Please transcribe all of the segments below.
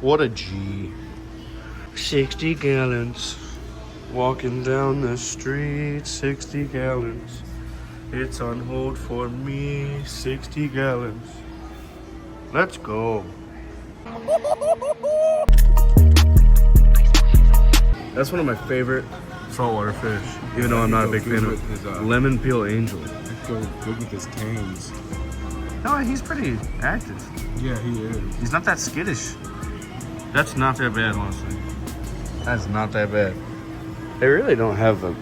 What a G. 60 gallons. Walking down the street, 60 gallons. It's on hold for me, 60 gallons. Let's go. That's one of my favorite saltwater fish, even though I'm not a big fan of his, lemon peel angel. He'd go good with his tangs. No, he's pretty active. Yeah, he is. He's not that skittish. That's not that bad, honestly. That's not that bad. They really don't have a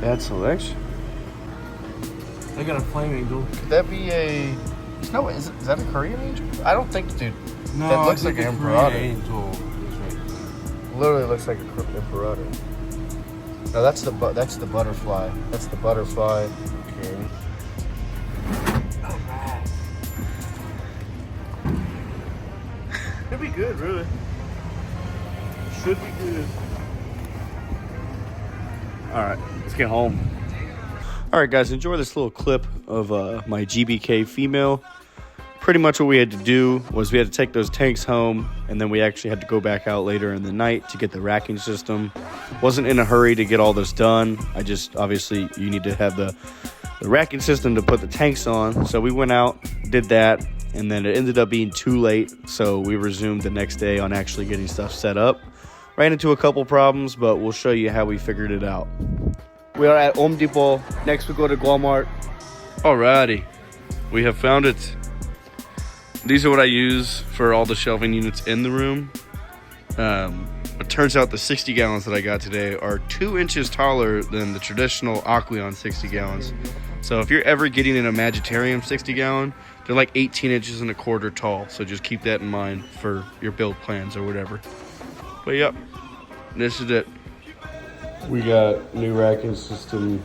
bad selection. They got a flame angel. Could that be a... No, is that a Korean angel? I don't think, dude. No, that looks like an Imperator. Angel. Literally looks like an Imperator. No, that's the butterfly. That's the butterfly. Okay. Alright. Should be good, really. Should be good. Alright, let's get home. Alright guys, enjoy this little clip of my GBK female. Pretty much what we had to do was we had to take those tanks home, and then we actually had to go back out later in the night to get the racking system. Wasn't in a hurry to get all this done. I just, obviously, you need to have the racking system to put the tanks on. So we went out, did that, and then it ended up being too late. So we resumed the next day on actually getting stuff set up. Ran into a couple problems, but we'll show you how we figured it out. We are at Home Depot. Next we go to Walmart. Alrighty, we have found it. These are what I use for all the shelving units in the room. It turns out the 60 gallons that I got today are 2 inches taller than the traditional Aquarium 60 gallons. So if you're ever getting an Magitarium 60 gallon, they're like 18 inches and a quarter tall. So just keep that in mind for your build plans or whatever. But yep, this is it. We got new racking system,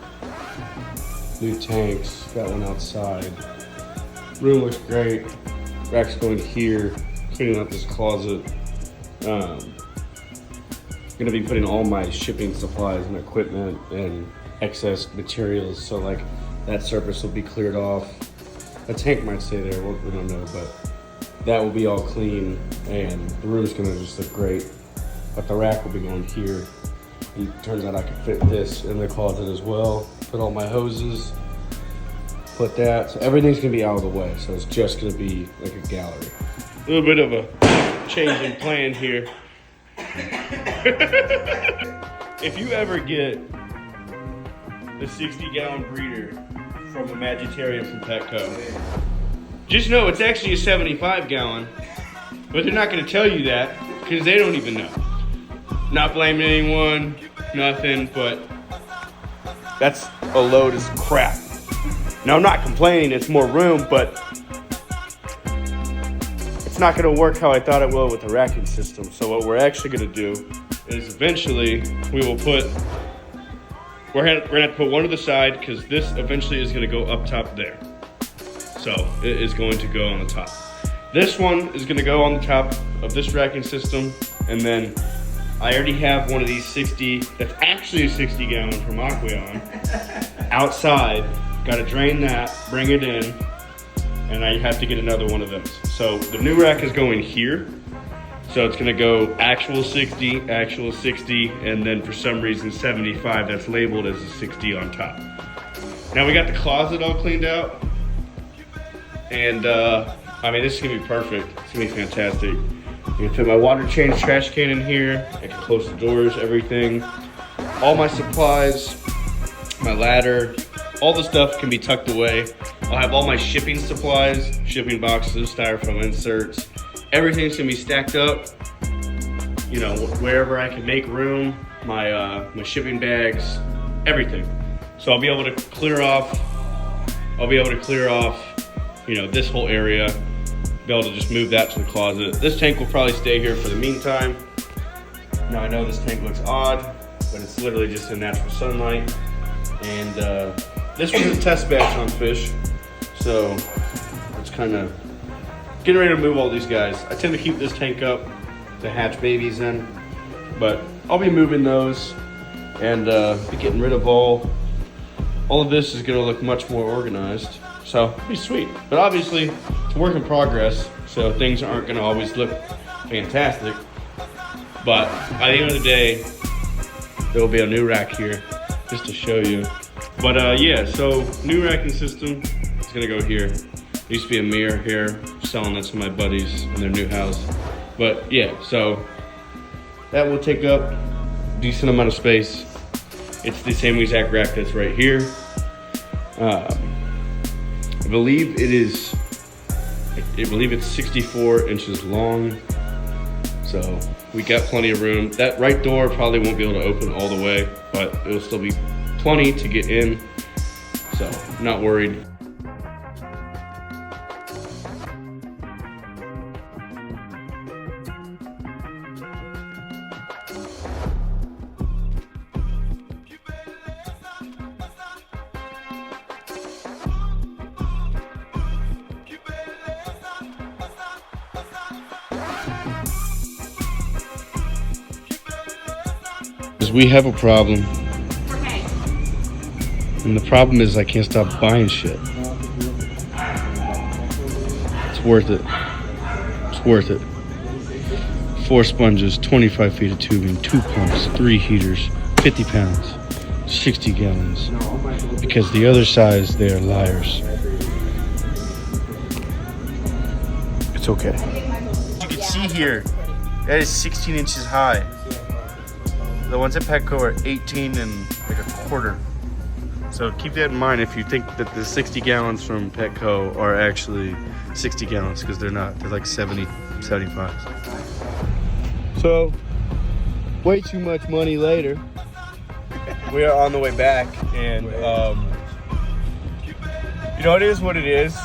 new tanks, got one outside. Room looks great. Rack's going here, cleaning out this closet. Gonna be putting all my shipping supplies and equipment and excess materials, so like that surface will be cleared off. A tank might stay there, we don't know, but that will be all clean, and the room's gonna just look great. But the rack will be going here. And it turns out I can fit this in the closet as well. Put all my hoses, put that, so everything's gonna be out of the way, so it's just gonna be like a gallery. A little bit of a change in plan here. If you ever get the 60-gallon breeder from a Magitarium from Petco, just know it's actually a 75-gallon, but they're not gonna tell you that because they don't even know. Not blaming anyone, nothing, but that's a load of crap. Now, I'm not complaining, it's more room, but it's not gonna work how I thought it will with the racking system. So what we're actually gonna do is eventually we will put, we're gonna have to put one to the side because this eventually is gonna go up top there. So it is going to go on the top. This one is gonna go on the top of this racking system, and then I already have one of these 60, that's actually a 60 gallon from Aquarium, outside. Got to drain that, bring it in, and I have to get another one of those. So the new rack is going here. So it's gonna go actual 60, and then for some reason 75 that's labeled as a 60 on top. Now we got the closet all cleaned out. And I mean, this is gonna be perfect. It's gonna be fantastic. I can fit my water change trash can in here. I can close the doors, everything. All my supplies, my ladder, all the stuff can be tucked away. I'll have all my shipping supplies, shipping boxes, styrofoam inserts. Everything's gonna be stacked up, you know, wherever I can make room, my shipping bags, everything. So I'll be able to clear off, you know, this whole area, be able to just move that to the closet. This tank will probably stay here for the meantime. Now I know this tank looks odd, but it's literally just in natural sunlight. And this was a test batch on fish, so it's kind of getting ready to move all these guys. I tend to keep this tank up to hatch babies in, but I'll be moving those and be getting rid of all of this is gonna look much more organized. So it'll be sweet, but obviously it's a work in progress, so things aren't gonna always look fantastic. But by the end of the day, there will be a new rack here, just to show you. But yeah, so new racking system is gonna go here. There used to be a mirror here, selling that to my buddies in their new house. But yeah, so that will take up a decent amount of space. It's the same exact rack that's right here. I believe it's 64 inches long. So we got plenty of room. That right door probably won't be able to open all the way, but it'll still be plenty to get in. So not worried. We have a problem. Okay. And the problem is I can't stop buying shit. It's worth it. It's worth it. 4 sponges, 25 feet of tubing, 2 pumps, 3 heaters, 50 pounds, 60 gallons. Because the other size, they are liars. It's okay. You can see here, that is 16 inches high. The ones at Petco are 18 and like a quarter. So keep that in mind if you think that the 60 gallons from Petco are actually 60 gallons, because they're not. They're like 70, 75. So, way too much money later. We are on the way back, and you know, it is what it is.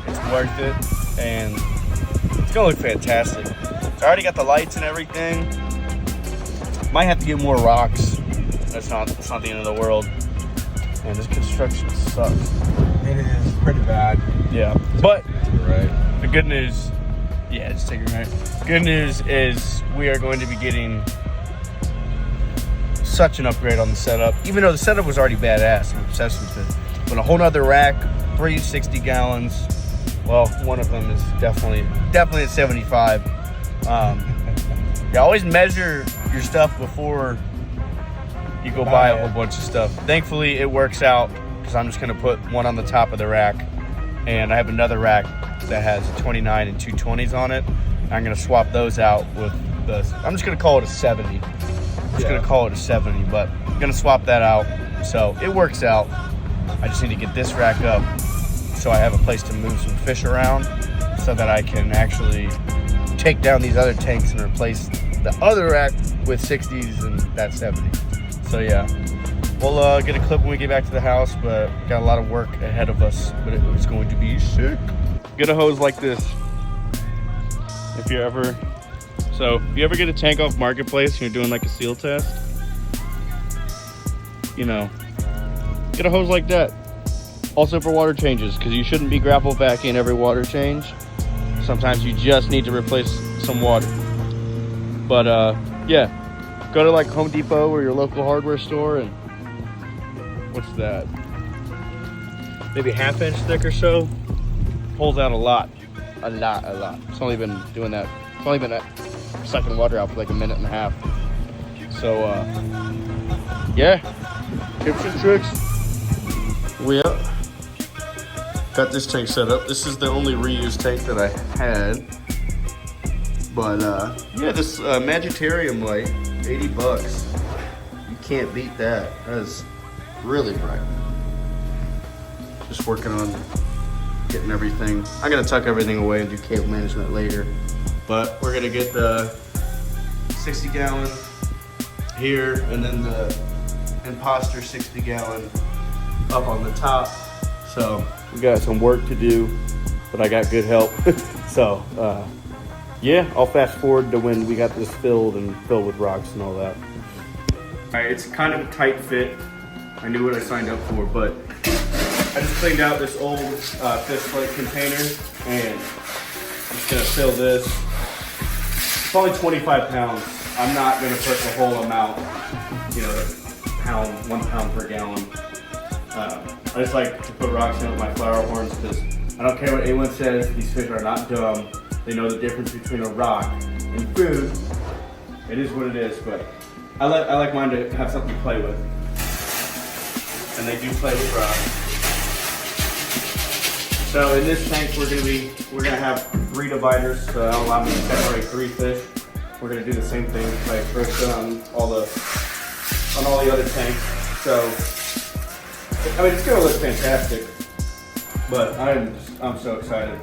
It's worth it, and it's gonna look fantastic. It's already got the lights and everything. Might have to get more rocks. That's not the end of the world. Man, this construction sucks. It is pretty bad. Yeah, but Right. the good news, yeah, just take it right. Good news is we are going to be getting such an upgrade on the setup. Even though the setup was already badass, I'm obsessed with it. But a whole nother rack, 3 60 gallons. Well, one of them is definitely at 75. Yeah, always measure your stuff before you go buy a whole bunch of stuff. Thankfully, it works out because I'm just gonna put one on the top of the rack, and I have another rack that has a 29 and 220s on it. I'm gonna swap those out with the. I'm just gonna call it a 70. I'm just gonna call it a 70, but I'm gonna swap that out. So it works out. I just need to get this rack up so I have a place to move some fish around, so that I can actually take down these other tanks and replace the other rack with 60s and that 70. So yeah, we'll get a clip when we get back to the house, but got a lot of work ahead of us, but it was going to be sick. Get a hose like this. If you ever get a tank off Marketplace and you're doing like a seal test, you know, get a hose like that. Also for water changes, because you shouldn't be grapple backing every water change. Sometimes you just need to replace some water. But yeah, go to like Home Depot or your local hardware store, and what's that? Maybe a 1/2 inch thick or so. Pulls out a lot. It's only been doing that. It's only been sucking water out for like a minute and a half. So yeah, tips and tricks. We up. Got this tank set up. This is the only reused tank that I had. But yeah, this Magitarium light, 80 bucks. You can't beat that. That is really bright. Just working on getting everything. I'm gonna tuck everything away and do cable management later. But we're gonna get the 60 gallon here, and then the Imposter 60 gallon up on the top. So we got some work to do, but I got good help. So yeah, I'll fast forward to when we got this filled with rocks and all that. All right, it's kind of a tight fit. I knew what I signed up for, but I just cleaned out this old fish plate container, and I'm just gonna fill this. It's only 25 pounds. I'm not gonna put the whole amount, you know, 1 pound per gallon. I just like to put rocks in with my Flowerhorns, because I don't care what anyone says, these fish are not dumb. they know the difference between a rock and food. It is what it is, but I like mine to have something to play with. And they do play with rocks. So in this tank we're gonna have 3 dividers, so that'll allow me to separate 3 fish. We're gonna do the same thing like first on all the other tanks. So I mean, it's gonna look fantastic, but I'm so excited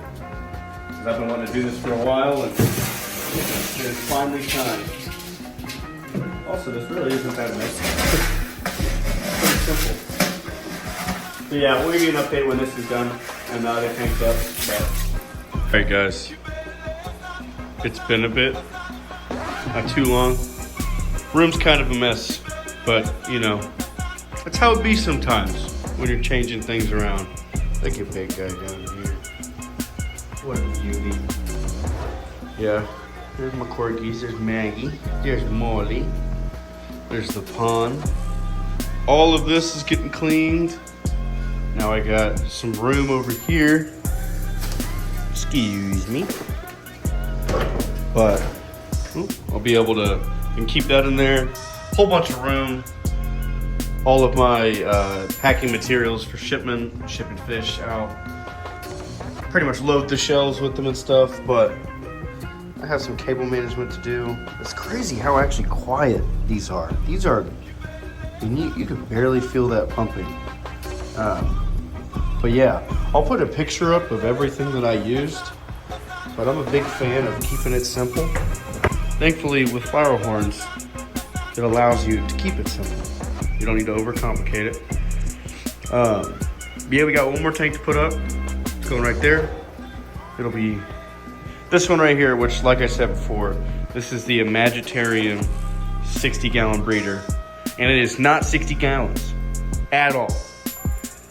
because I've been wanting to do this for a while, and it's finally time. Also, this really isn't that messy. Pretty simple. So yeah, we'll give you an update when this is done and the other tank's up. All right, guys, it's been a bit, not too long. Room's kind of a mess, but you know, that's how it be sometimes when you're changing things around. Look at big guy down here. What a beauty. Yeah, there's my corgis, there's Maggie, there's Molly, there's the pond. All of this is getting cleaned. Now I got some room over here. Excuse me. But I'll be able to and keep that in there. Whole bunch of room. All of my packing materials for shipping fish out. Pretty much load the shelves with them and stuff, but I have some cable management to do. It's crazy how actually quiet these are. These are, you can barely feel that pumping. But yeah, I'll put a picture up of everything that I used, but I'm a big fan of keeping it simple. Thankfully with Flowerhorns, it allows you to keep it simple. You don't need to overcomplicate it. Yeah, we got one more tank to put up. It's going right there. It'll be this one right here, which like I said before, this is the Imagitarium 60-gallon breeder. And it is not 60 gallons at all.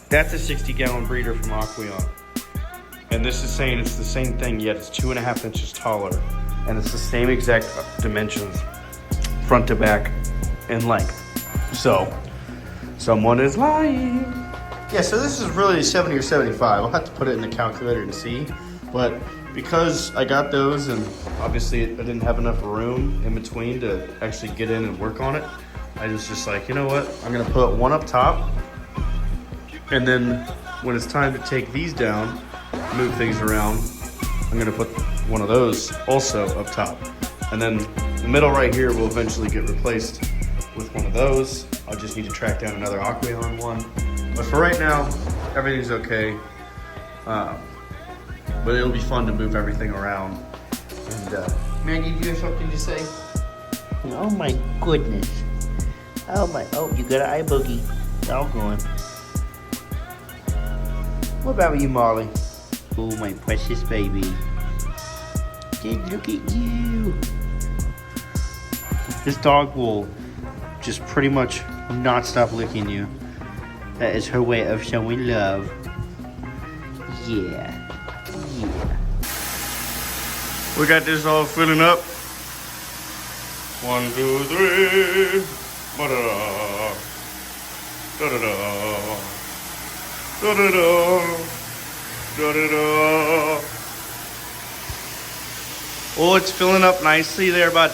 That's a 60-gallon breeder from Aquarium. And this is saying it's the same thing, yet it's 2.5 inches taller. And it's the same exact dimensions, front to back in length. So, someone is lying. Yeah, so this is really 70 or 75. I'll have to put it in the calculator to see. But because I got those and obviously I didn't have enough room in between to actually get in and work on it, I was just like, you know what? I'm gonna put one up top. And then when it's time to take these down, move things around, I'm gonna put one of those also up top. And then the middle right here will eventually get replaced with one of those. I'll just need to track down another Aquarium one. But for right now, everything's okay. But it'll be fun to move everything around. And Maggie, do you have something to say? Oh my goodness. Oh, you got an eye boogie. Doggone. What about you, Molly? Oh, my precious baby. Look at you. This dog will just pretty much not stop licking you. That is her way of showing love. Yeah. We got this all filling up. 1, 2, 3. Ba-da-da. Da-da-da. Da-da-da. Da-da-da. Oh, it's filling up nicely there, bud.